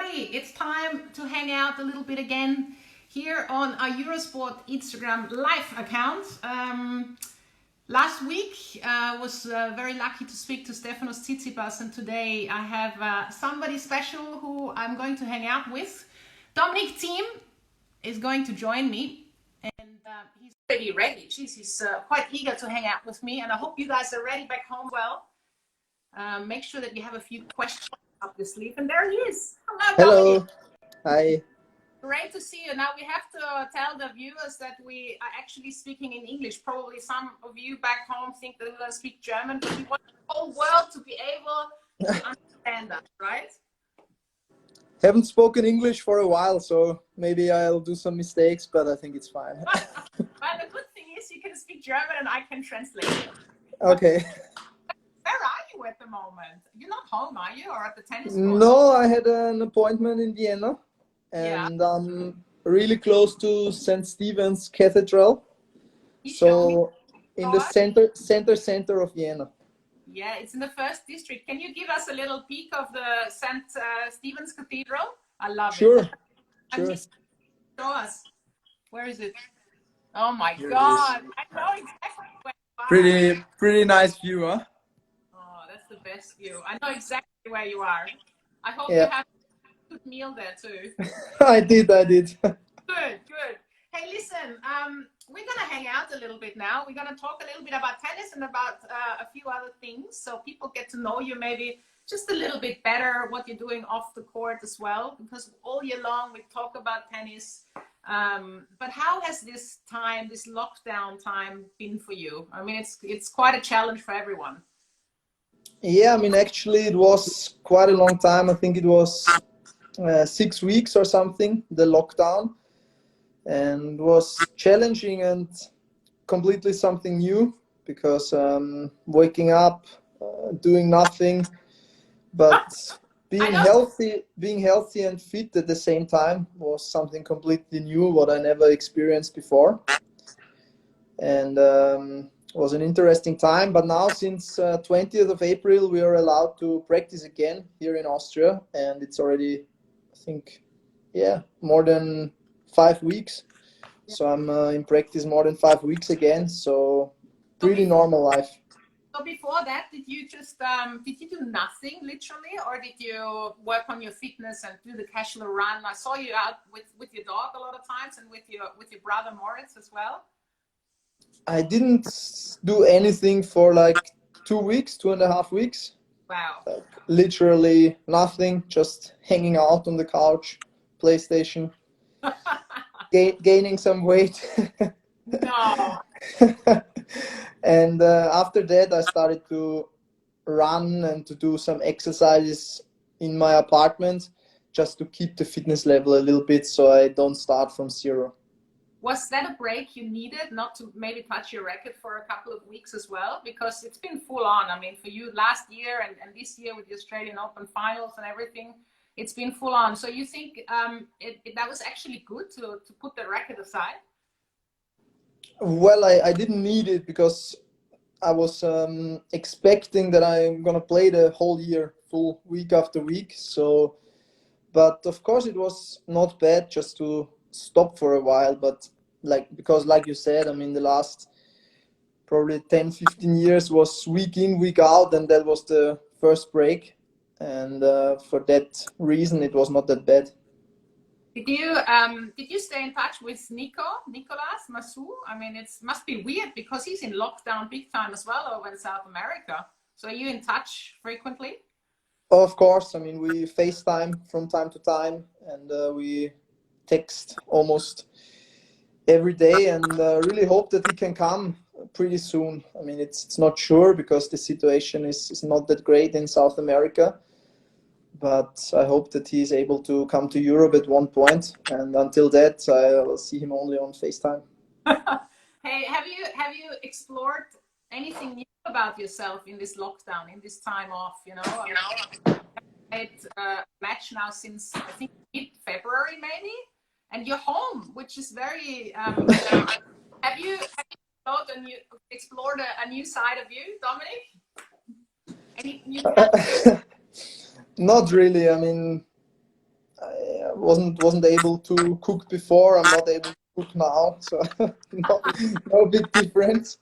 everybody, it's time to hang out a little bit again here on our Eurosport Instagram live account. Last week was very lucky to speak to Stefanos Tsitsipas, and today I have somebody special who I'm going to hang out with. Dominic Thiem is going to join me, and he's already ready. Jeez, he's quite eager to hang out with me, and I hope you guys are ready back home well. Make sure that you have a few questions up your sleeve, and there he is. Hello, Dominic. Hi. Great to see you. Now we have to tell the viewers that we are actually speaking in English. Probably some of you back home think that we're going to speak German, but we want the whole world to be able to understand us, right? Haven't spoken English for a while, so maybe I'll do some mistakes, but I think it's fine. Well, the good thing is you can speak German and I can translate it. Okay. Where are you at the moment? You're not home, are you? Or at the tennis court? No, I had an appointment in Vienna, and I'm really close to St. Stephen's Cathedral. So in the center of Vienna. Yeah, it's in the first district. Can you give us a little peek of the St. Stephen's Cathedral? I love it. Sure. Show us. Where is it? Oh my God! I know exactly where you are. Pretty nice view, huh? Oh, that's the best view. I know exactly where you are. I hope you have a good meal there too. I did. Good. Hey, listen, we're going to hang out a little bit now. We're going to talk a little bit about tennis and about a few other things, so people get to know you maybe just a little bit better, what you're doing off the court as well, because all year long we talk about tennis. But how has this lockdown time been for you? I mean, it's quite a challenge for everyone. Yeah, I mean, actually it was quite a long time. I think it was 6 weeks or something, the lockdown, and was challenging and completely something new because waking up, doing nothing, but being healthy and fit at the same time was something completely new, what I never experienced before. And was an interesting time. But now since 20th of April, we are allowed to practice again here in Austria, and it's already, I think, more than 5 weeks. So I'm in practice more than 5 weeks again. So pretty normal life. So before that, did you just did you do nothing literally, or did you work on your fitness and do the casual run? I saw you out with your dog a lot of times, and with your brother Moritz as well. I didn't do anything for like 2 weeks, 2.5 weeks. Wow. Like, literally nothing, just hanging out on the couch, PlayStation, gaining some weight. No. And after that, I started to run and to do some exercises in my apartment just to keep the fitness level a little bit so I don't start from zero. Was that a break you needed, not to maybe touch your racket for a couple of weeks as well? Because it's been full on. I mean, for you last year and this year with the Australian Open finals and everything, it's been full on. So you think that was actually good to put the racket aside? Well, I didn't need it because I was expecting that I'm going to play the whole year full, week after week. So, but of course it was not bad just to stop for a while, but because like you said, I mean, the last probably 10-15 years was week in, week out, and that was the first break, and for that reason it was not that bad. Did you stay in touch with Nicolas Massou? I mean, it must be weird because he's in lockdown big time as well over in South America. So are you in touch frequently? Of course. I mean, we FaceTime from time to time, and we text almost every day, and really hope that he can come pretty soon. I mean, it's not sure because the situation is not that great in South America, but I hope that he's able to come to Europe at one point, and until that I will see him only on FaceTime. Hey, have you explored anything new about yourself in this lockdown, in this time off? You know, it's a match now since I think mid-February maybe. And you're home, which is very. Have you thought and you explored a new side of you, Dominic? Any new? Not really. I mean, wasn't able to cook before. I'm not able to cook now, so no big difference.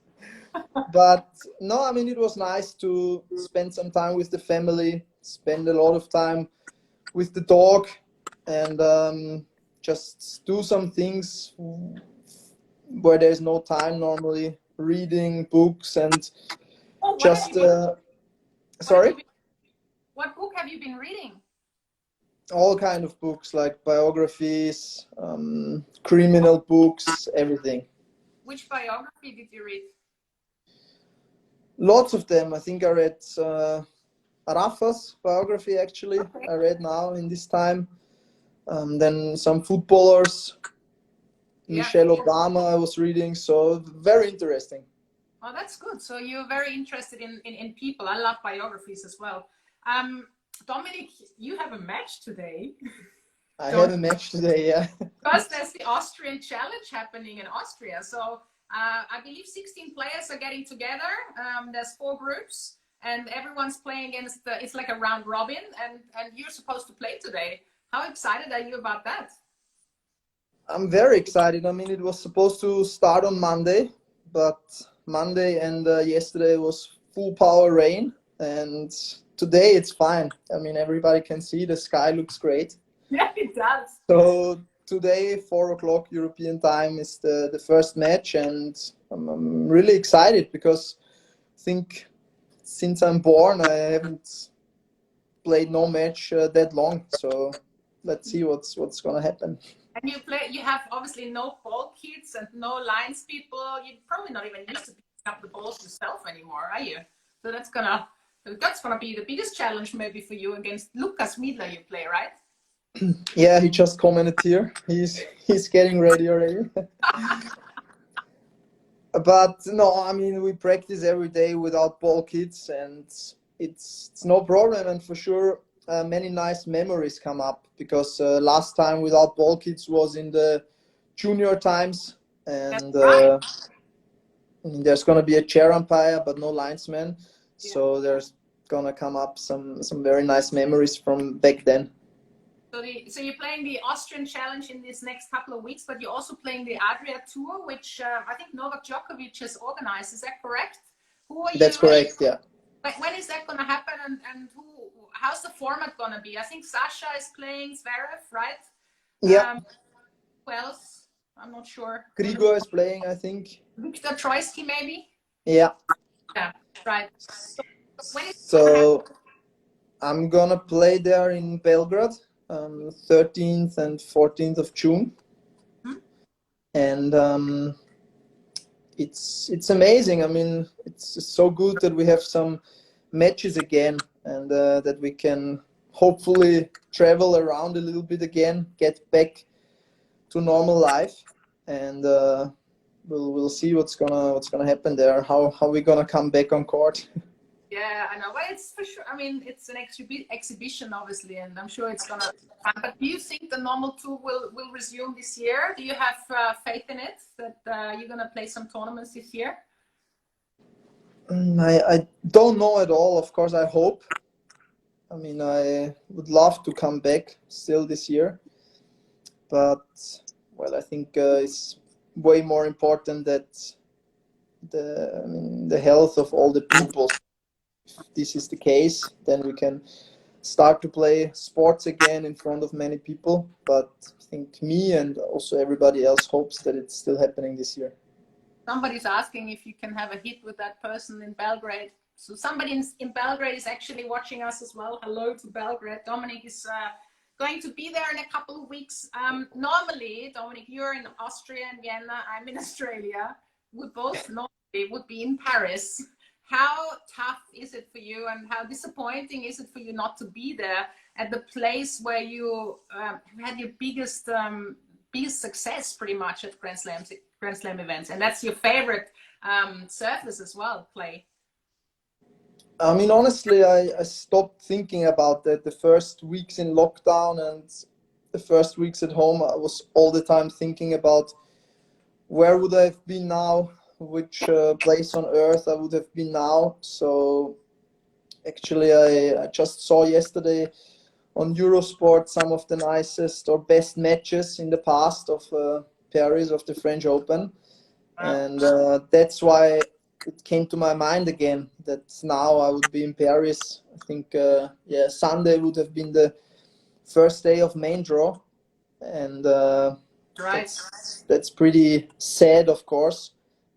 But no, I mean, it was nice to spend some time with the family, spend a lot of time with the dog, and just do some things where there's no time normally, reading books and Oh, just what have you sorry, been, what book have you been reading? all kind of books like biographies, criminal books, everything. Which biography did you read? Lots of them. I think I read Rafa's biography, actually. Okay. I read now in this time. Then some footballers, Yeah. Michelle Obama I was reading, so very interesting. Oh, that's good. So you're very interested in people. I love biographies as well. Dominic, you have a match today. I have a match today, yeah. Because there's the Austrian Challenge happening in Austria. So I believe 16 players are getting together. There's 4 groups, and everyone's playing against it's like a round robin, and you're supposed to play today. How excited are you about that? I'm very excited. I mean, it was supposed to start on Monday, but Monday and yesterday was full power rain, and today it's fine. I mean, everybody can see the sky looks great. Yeah, it does. So today, 4 o'clock European time, is the first match, and I'm really excited because I think since I'm born, I haven't played no match that long. So let's see what's gonna happen. And you have obviously no ball kids and no lines people. You're probably not even used to picking up the balls yourself anymore, are you? So that's gonna be the biggest challenge maybe for you against Lukas Miedler you play, right? Yeah, he just commented here. He's getting ready already. But no, I mean, we practice every day without ball kits, and it's no problem. And for sure, many nice memories come up because last time without ball kits was in the junior times, and right. there's gonna be a chair umpire but no linesman, Yeah. so there's gonna come up some very nice memories from back then. So you're playing the Austrian Challenge in these next couple of weeks, but you're also playing the Adria Tour, which I think Novak Djokovic has organized. Is that correct? Who are you? That's correct, yeah. When is that going to happen, and how's the format going to be? I think Sasha is playing Zverev, right? Yeah. Who else? I'm not sure. Grigor is playing, I think. Viktor Troicki, maybe? Yeah. Yeah, right. So I'm gonna play there in Belgrade, 13th and 14th of June. Hmm? And it's amazing. I mean, it's so good that we have some matches again, and that we can hopefully travel around a little bit again, get back to normal life, and we'll see what's gonna happen there. How we're gonna come back on court. Yeah, I know. Well, it's for sure. I mean, it's an exhibition, obviously, and I'm sure it's gonna be fun. But do you think the normal tour will resume this year? Do you have faith in it that you're gonna play some tournaments this year? I don't know at all. Of course, I hope. I mean, I would love to come back still this year, but well, I think it's way more important that the health of all the people. If this is the case, then we can start to play sports again in front of many people. But I think me and also everybody else hopes that it's still happening this year. Somebody's asking if you can have a hit with that person in Belgrade. So somebody in Belgrade is actually watching us as well. Hello to Belgrade. Dominic is going to be there in a couple of weeks. Normally, Dominic, you're in Austria and Vienna. I'm in Australia. We both normally would be in Paris. How tough is it for you, and how disappointing is it for you not to be there at the place where you had your biggest success pretty much at Grand Slam events, and that's your favorite surface as well, clay? I mean, honestly, I stopped thinking about that the first weeks in lockdown and the first weeks at home. I was all the time thinking about where would I have been now, which place on earth I would have been now. So actually, I just saw yesterday on Eurosport some of the nicest or best matches in the past of Paris, of the French Open. And that's why it came to my mind again that now I would be in Paris. I think, yeah, Sunday would have been the first day of main draw. And that's pretty sad, of course.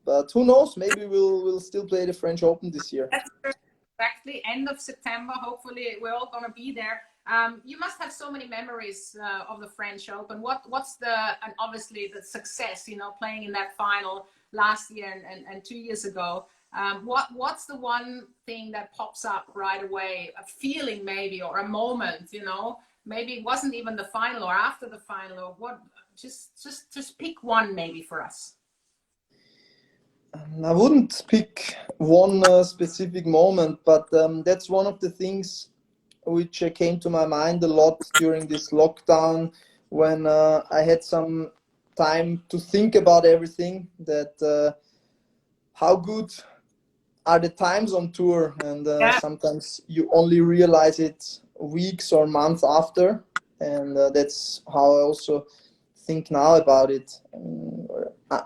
But who knows? Maybe we'll still play the French Open this year. That's exactly end of September. Hopefully, we're all gonna be there. You must have so many memories of the French Open. What's and obviously the success, you know, playing in that final last year and 2 years ago. What's the one thing that pops up right away? A feeling maybe, or a moment, you know? Maybe it wasn't even the final or after the final, or what? Just pick one maybe for us. I wouldn't pick one specific moment, but that's one of the things which came to my mind a lot during this lockdown, when I had some time to think about everything, that how good are the times on tour, and sometimes you only realize it weeks or months after, and that's how I also think now about it.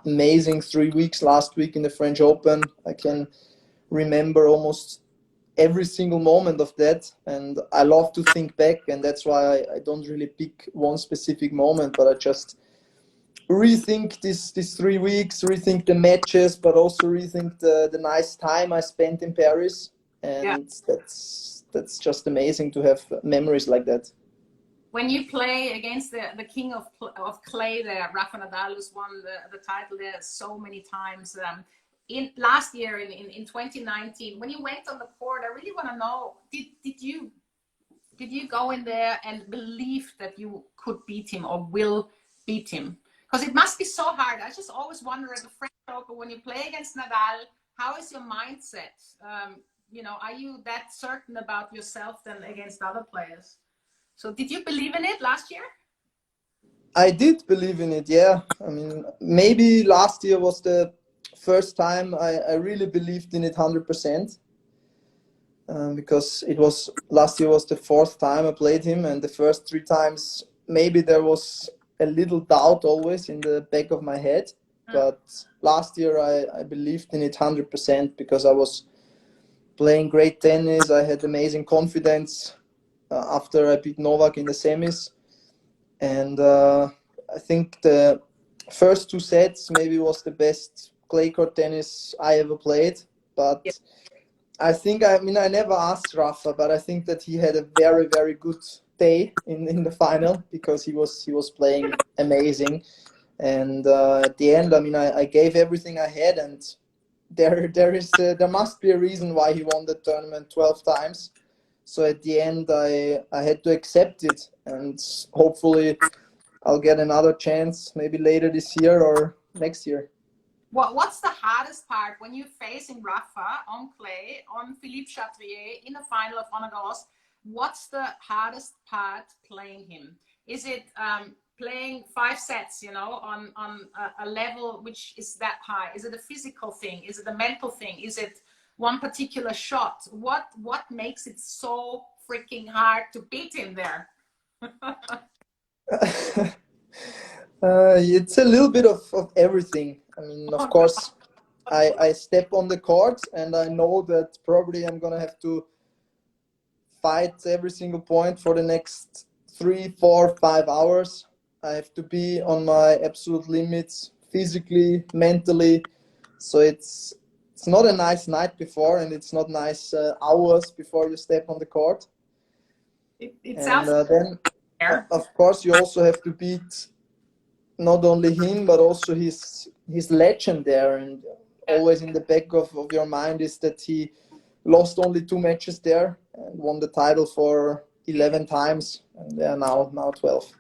Amazing 3 weeks last week in the French Open. I can remember almost every single moment of that, and I love to think back, and that's why I don't really pick one specific moment, but I just rethink these 3 weeks, rethink the matches, but also rethink the nice time I spent in Paris, and that's just amazing to have memories like that. When you play against the king of clay there, Rafa Nadal, who's won the title there so many times. In last year in 2019, when you went on the court, I really want to know, did you go in there and believe that you could beat him or will beat him? Because it must be so hard. I just always wonder at the French Open, when you play against Nadal, how is your mindset? You know, are you that certain about yourself than against other players? So did you believe in it last year? I did believe in it, yeah. I mean, maybe last year was the first time I really believed in it 100%. Because last year was the 4th time I played him, and the first 3 times maybe there was a little doubt always in the back of my head. But last year I believed in it 100% because I was playing great tennis. I had amazing confidence after I beat Novak in the semis, and I think the first 2 sets maybe was the best clay court tennis I ever played. But I think, I mean, I never asked Rafa, but I think that he had a very, very good day in the final, because he was playing amazing. And at the end, I mean, I gave everything I had, and there must be a reason why he won the tournament 12 times. So at the end, I had to accept it, and hopefully I'll get another chance maybe later this year or next year. What's the hardest part when you're facing Rafa on clay, on Philippe Chatrier in the final of Roland Garros? What's the hardest part playing him? Is it playing 5 sets, you know, on a level which is that high? Is it a physical thing? Is it a mental thing? Is it one particular shot? What makes it so freaking hard to beat him there? It's a little bit of everything. I mean, of course, I step on the court and I know that probably I'm gonna have to fight every single point for the next 3, 4, 5 hours. I have to be on my absolute limits, physically, mentally. So it's not a nice night before, and it's not nice hours before you step on the court. It sounds then, of course, you also have to beat not only him, but also his legend there. And always in the back of your mind is that he lost only 2 matches there and won the title for 11 times, and they are now 12.